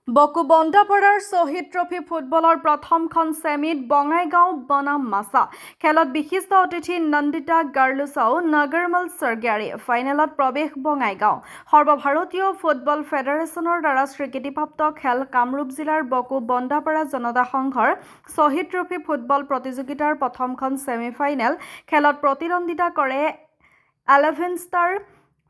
বকু বন্দাপাৰাৰ শ্বহীদ ট্ৰফী ফুটবলৰ প্ৰথমখন ছেমিত বঙাইগাঁও বনাম মাছা খেলত বিশিষ্ট অতিথি নন্দিতা গাৰ্লুছাও নগৰমল স্বৰ্গীয়াৰী ফাইনেলত প্ৰৱেশ বঙাইগাঁও সৰ্বভাৰতীয় ফুটবল ফেডাৰেশ্যনৰ দ্বাৰা স্বীকৃতিপ্ৰাপ্ত খেল কামৰূপ জিলাৰ বকু বন্দাপাৰা জনতা সংঘৰ শ্বহীদ ট্ৰফী ফুটবল প্ৰতিযোগিতাৰ প্ৰথমখন ছেমিফাইনেল খেলত প্ৰতিদ্বন্দ্বিতা কৰে 11 ষ্টাৰ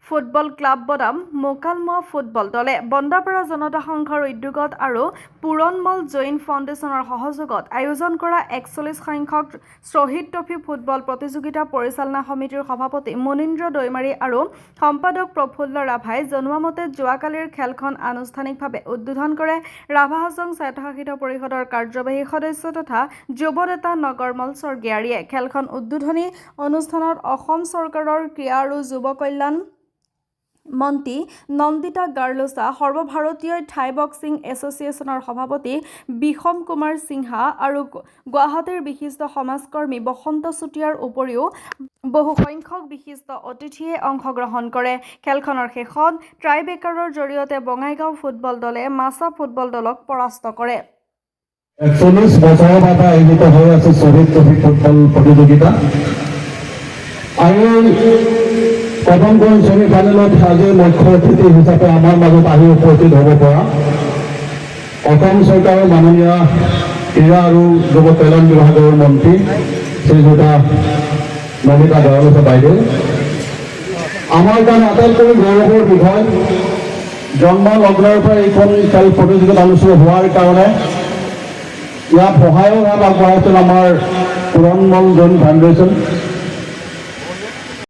ফুটবল ক্লাব বনাম মোকালমোৱা ফুটবল দলে বন্দাপাৰা জনতা সংঘৰ উদ্যোগত আৰু পুৰণমল জৈন ফাউণ্ডেশ্যনৰ সহযোগত আয়োজন কৰা 41 সংখ্যক শ্বহীদ ট্ৰফী ফুটবল প্ৰতিযোগিতা পৰিচালনা সমিতিৰ সভাপতি মুনীন্দ্ৰ দৈমাৰী আৰু সম্পাদক প্ৰফুল্ল ৰাভাই জনোৱা মতে যোৱাকালিৰ খেলখন আনুষ্ঠানিকভাৱে উদ্বোধন কৰে ৰাভা হাছং স্বায়ত্তশাসিত পৰিষদৰ কাৰ্যবাহী সদস্য তথা যুৱ নেতা নগৰমল স্বৰ্গীয়াৰীয়ে খেলখন উদ্বোধনী অনুষ্ঠানত অসম চৰকাৰৰ ক্ৰীড়া আৰু যুৱ কল্যাণ মন্ত্ৰী নন্দিতা গাৰ্লুছা সৰ্বভাৰতীয় থাই বক্সিং এছ'চিয়েশ্যনৰ সভাপতি বিষম কুমাৰ সিংহা আৰু গুৱাহাটীৰ বিশিষ্ট সমাজকৰ্মী বসন্ত চুতীয়াৰ উপৰিও বহু সংখ্যক বিশিষ্ট অতিথিয়ে অংশগ্ৰহণ কৰে খেলখনৰ শেষত ট্ৰাইবেকাৰৰ জৰিয়তে বঙাইগাঁও ফুটবল দলে মাছা ফুটবল দলক পৰাস্ত কৰে 41 বছৰৰ পৰা আয়োজিত হৈ আছে শ্বহীদ ট্ৰফী ফুটবল প্ৰতিযোগিতা প্ৰথমখন ছেমিফাইনেলত আজি মুখ্য অতিথি হিচাপে আমাৰ মাজত আহি উপস্থিত হ'ব পৰা অসম চৰকাৰৰ মাননীয় ক্ৰীড়া আৰু যুৱ কল্যাণ বিভাগৰ মন্ত্ৰী শ্ৰীযুতা নন্দিতা গাৰ্লুছা বাইদেউ আমাৰ কাৰণে আটাইতকৈ গৌৰৱৰ বিষয় জন্ম লগ্নৰ পৰা এইখন খেল প্ৰতিযোগিতা অনুষ্ঠিত হোৱাৰ কাৰণে ইয়াত সহায়ক হাত আগবঢ়াইছিল আমাৰ পুৰণমল জৈন ফাউণ্ডেশ্যন